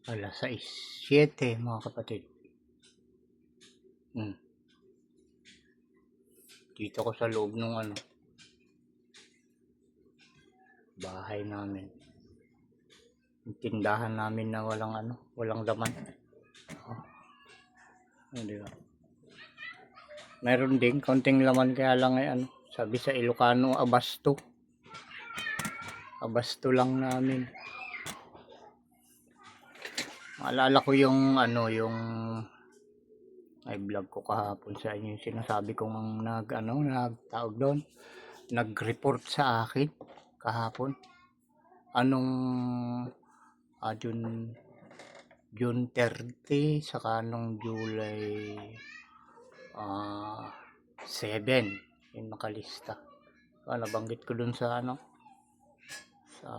6:07 mga kapatid. Dito ko sa loob ng bahay namin. Yung tindahan namin na walang laman. Di ba? Meron din konting laman, kaya lang ay sabi sa Ilocano, abasto. Abasto lang namin. Maalala ko yung ay vlog ko kahapon sa inyo, yung sinasabi kong nagtawag doon, nag-report sa akin kahapon. June 30 saka nung July 7 yung nakalista. Nabanggit ko dun sa sa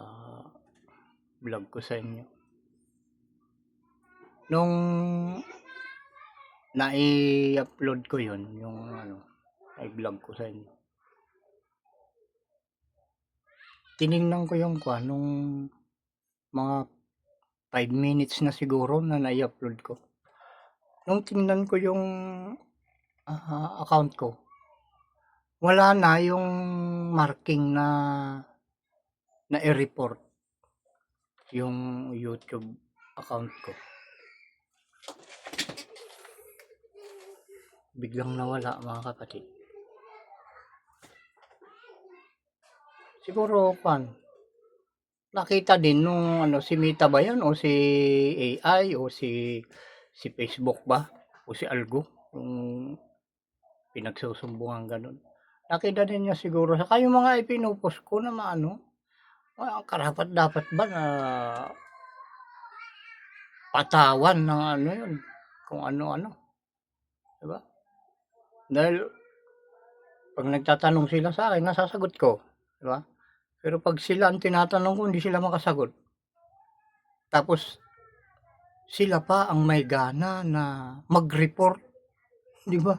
vlog ko sa inyo. Nung nai-upload ko yun, yung i-vlog ko sa inyo, tiningnan ko yung nung mga 5 minutes na siguro na nai-upload ko. Nung tingnan ko yung account ko, wala na yung marking na i-report yung YouTube account ko. Biglang nawala mga kapatid. Siguro nakita din nung si Meta ba yan, o si AI, o si Facebook ba, o si Algo, yung pinagsusumbungan ganun. Nakita din niya siguro. Saka yung mga ipinopost ko na karapat dapat ba na patawan ng yun, kung ano-ano, diba? Dahil pag nagtatanong sila sa akin, nasasagot ko, diba? Pero pag sila ang tinatanong ko, hindi sila makasagot. Tapos sila pa ang may gana na mag-report, diba?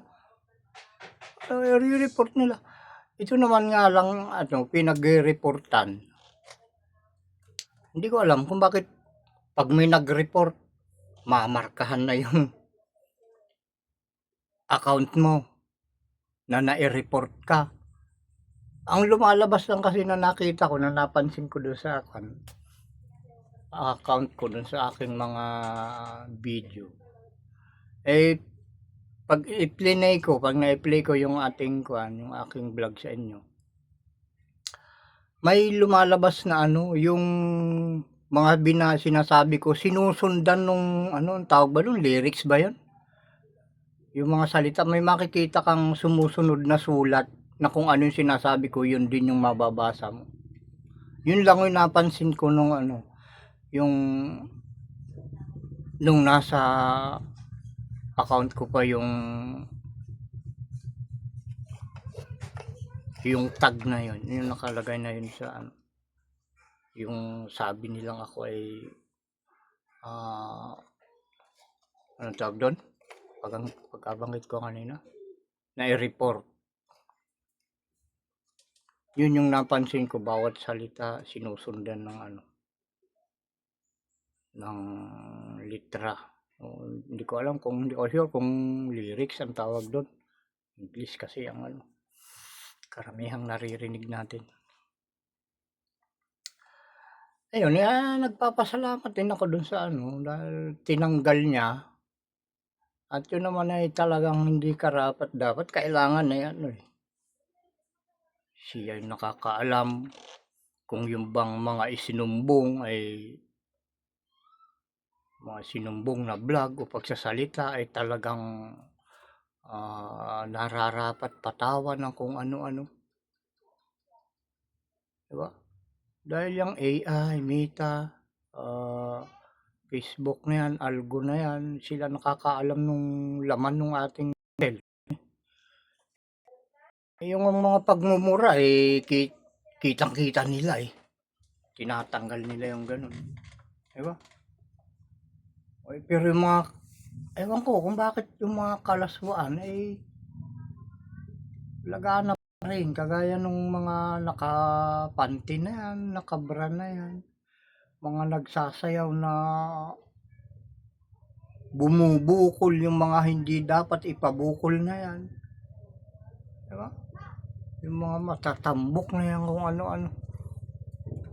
I-report nila. Ito naman nga lang pinag-reportan. Hindi ko alam kung bakit pag may nag-report, mamarkahan na yung account mo na nai-report ka. Ang lumalabas lang kasi na nakita ko, na napansin ko doon sa account ko, doon sa aking mga video, pag i-play ko yung yung aking vlog sa inyo, may lumalabas na yung mga sinasabi ko, sinusundan nung tawag ba doon, lyrics ba yun? Yung mga salita, may makikita kang sumusunod na sulat na kung ano yung sinasabi ko, yun din yung mababasa mo. Yun lang yung napansin ko nung nung nasa account ko pa yung tag na yun, yung nakalagay na yun sa yung sabi nilang ako ay anong tawag doon, pagkabanggit ko kanina, na i-report. Yun yung napansin ko, bawat salita sinusundan ng litra. Hindi ko alam hindi ko sure kung lyrics ang tawag doon. English kasi ang karamihang naririnig natin. Ayun, nagpapasalamat din ako doon sa dahil tinanggal niya. At yun naman ay talagang hindi karapat dapat. Kailangan siya yung nakakaalam kung yung bang mga isinumbong ay mga sinumbong na vlog o pagsasalita ay talagang nararapat patawan ng kung ano-ano. Diba? Dahil yung AI, Meta, Facebook na yan, Algo na yan, sila nakakaalam nung laman ng ating channel. Yung mga pagmumura kitang-kita nila tinatanggal nila yung ganun. Diba? Pero yung mga, ewan ko kung bakit yung mga kalaswaan laganap pa rin, kagaya nung mga nakapanty na yan, nakabra na yan, mga nagsasayaw na bumubukol yung mga hindi dapat ipabukol na yan. Diba? Yung mga matatambok na yan kung ano-ano.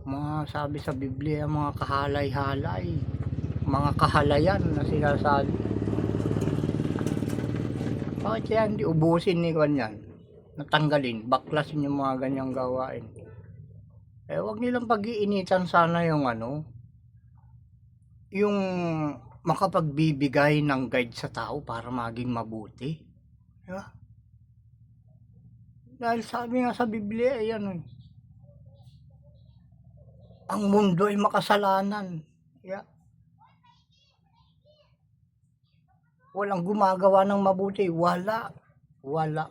Mga sabi sa Biblia, mga kahalay-halay. Mga kahalayan na sinasabi. Bakit kaya hindi ubusin ni Kanyan? Natanggalin, baklasin yung mga ganyang gawain. Wag nilang pag-iinitan sana yung yung makapagbibigay ng guide sa tao para maging mabuti. Diba? Dahil sabi nga sa Biblia, ang mundo ay makasalanan. Yeah. Walang gumagawa ng mabuti. Wala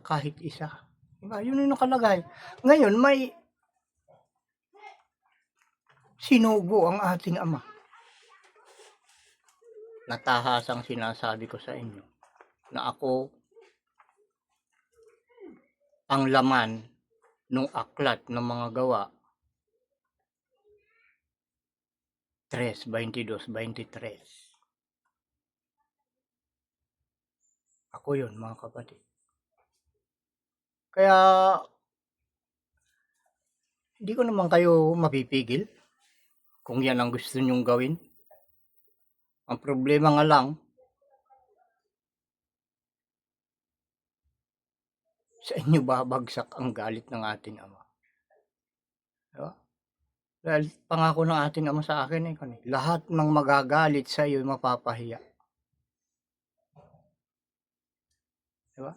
kahit isa. Diba? Yun yung nakalagay. Ngayon, may sinugo ang ating Ama. Natahasang sinasabi ko sa inyo na ako ang laman ng aklat ng mga gawa 3:22-23. Ako yun, mga kapatid. Kaya hindi ko naman kayo mapipigil kung yan ang gusto nyong gawin. Ang problema nga lang, sa inyo babagsak ang galit ng ating Ama. Diba? Dahil pangako ng ating Ama sa akin lahat ng magagalit sa iyo ay mapapahiya. Diba?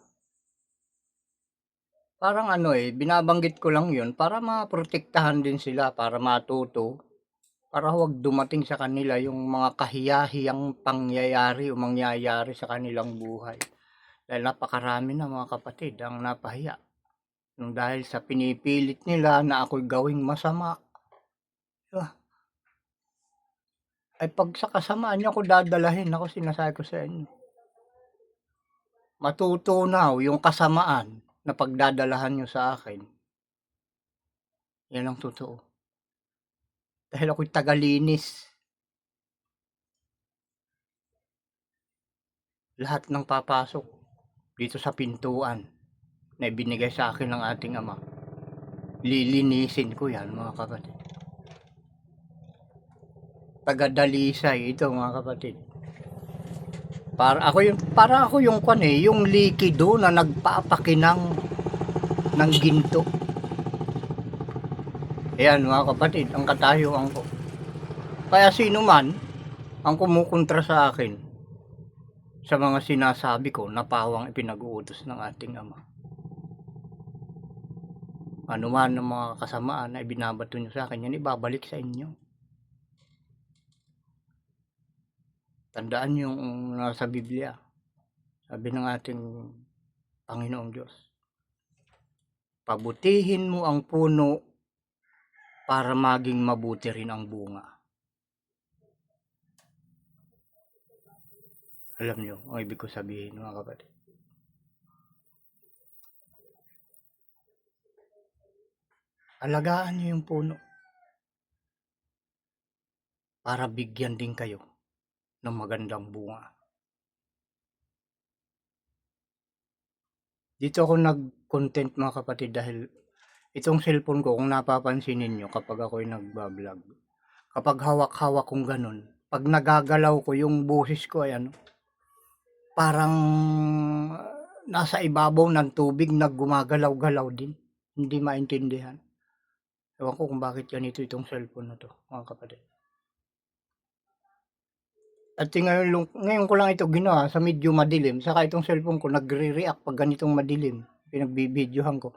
Parang binabanggit ko lang yun para maprotektahan din sila, para matuto, para huwag dumating sa kanila yung mga kahiyahiyang pangyayari o mangyayari sa kanilang buhay. Dahil napakarami na mga kapatid ang napahiya. Nung dahil sa pinipilit nila na ako'y gawing masama. Diba? Ay pag sa kasamaan niyo ako dadalahin, ako sinasabi ko sa inyo. Matutunaw yung kasamaan na pagdadalahan nyo sa akin. Yan ang totoo. Dahil ako'y tagalinis. Lahat ng papasok dito sa pintuan na ibinigay sa akin ng ating Ama, lilinisin ko yan, mga kapatid. Taga-dalisay ito, mga kapatid. Para ako yung yung likido na nagpapakinang ng ginto. Ayan, mga kapatid, ang katayuan ko. Kaya sino man ang kumukontra sa akin sa mga sinasabi ko na pawang ipinag-uutos ng ating Ama, ano man ang mga kasamaan na ibinabato nyo sa akin, yan ibabalik sa inyo. Tandaan yung nasa Biblia. Sabi ng ating Panginoong Diyos, pabutihin mo ang puno para maging mabuti rin ang bunga. Alam nyo ang ibig ko sabihin, mga kapatid. Alagaan nyo yung puno para bigyan din kayo ng magandang bunga. Dito ako nag-content, mga kapatid, dahil itong cellphone ko, kung napapansin ninyo kapag ako'y nagbablog, kapag hawak-hawak kong ganun, pag nagagalaw ko yung boses ko ay parang nasa ibabaw ng tubig na gumagalaw-galaw din. Hindi maintindihan. Ewan ko kung bakit ganito itong cellphone na to, mga kapatid. At ngayon ko lang ito ginawa sa medyo madilim. Saka itong cellphone ko nagre-react pag ganitong madilim. Pinagbibidyohan ko.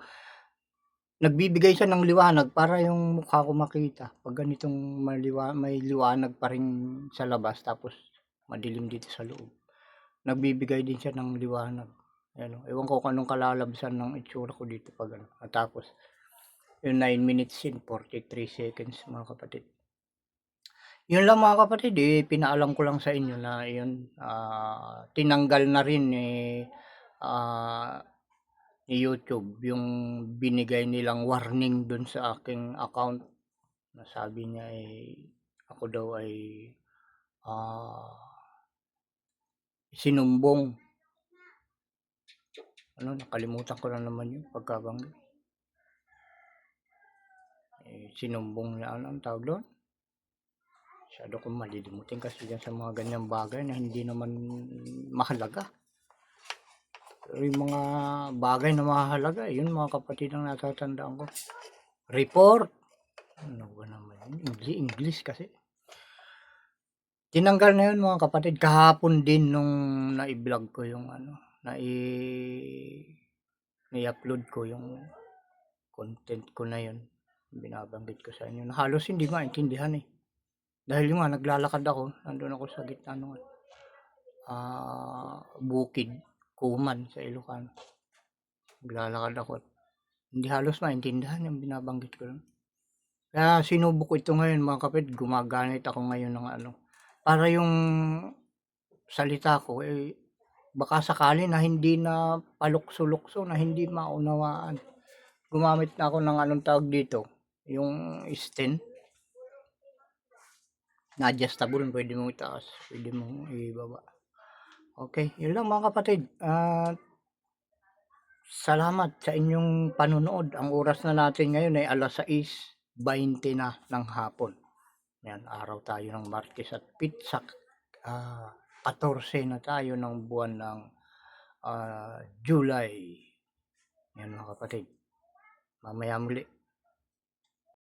Nagbibigay siya ng liwanag para yung mukha ko makita. Pag ganitong may liwanag pa rin sa labas tapos madilim dito sa loob. Nagbibigay din siya ng liwanag. Ewan ko kung anong kalalabsan ng itsura ko dito pag tapos yung 9 minutes in 43 seconds, mga kapatid. Yun lang, mga kapatid, pinaalam ko lang sa inyo na yun, tinanggal na rin ni YouTube yung binigay nilang warning dun sa aking account na sabi niya ako daw ay sinumbong. Ano, nakalimutan ko na naman yung pagkabanggit. Sinumbong na ano ang tawag doon? Masyado kong malilimutin kasi dyan sa mga ganyang bagay na hindi naman mahalaga. Pero yung mga bagay na mahalaga, yun mga kapatid ang natatandaan ko. Report. Ano ba naman yun? English kasi. Tinanggal na yun mga kapatid. Kahapon din nung na-vlog ko yung ano, na-upload ko yung content ko na yun. Binabanggit ko sa inyo na halos hindi maintindihan eh. Dahil yung nga naglalakad ako, nandun ako sa gitna ng bukid, Kuman sa Ilocano. Naglalakad ako at hindi halos maintindihan yung binabanggit ko. Kaya sinubok ko ito ngayon mga kapatid, gumagamit ako ngayon ng ano, para yung salita ko baka sakali na hindi na palukso-lukso, na hindi maunawaan. Gumamit na ako ng anong tawag dito, yung stand na adjustable, pwede mong itaas, pwede mong ibaba. Okay, yun lang mga kapatid. Salamat sa inyong panunood. Ang oras na natin ngayon ay 6:20 na ng hapon. Yan, araw tayo ng Martes at Pitsak. 14 na tayo ng buwan ng July. Yan mga kapatid. Mamaya muli.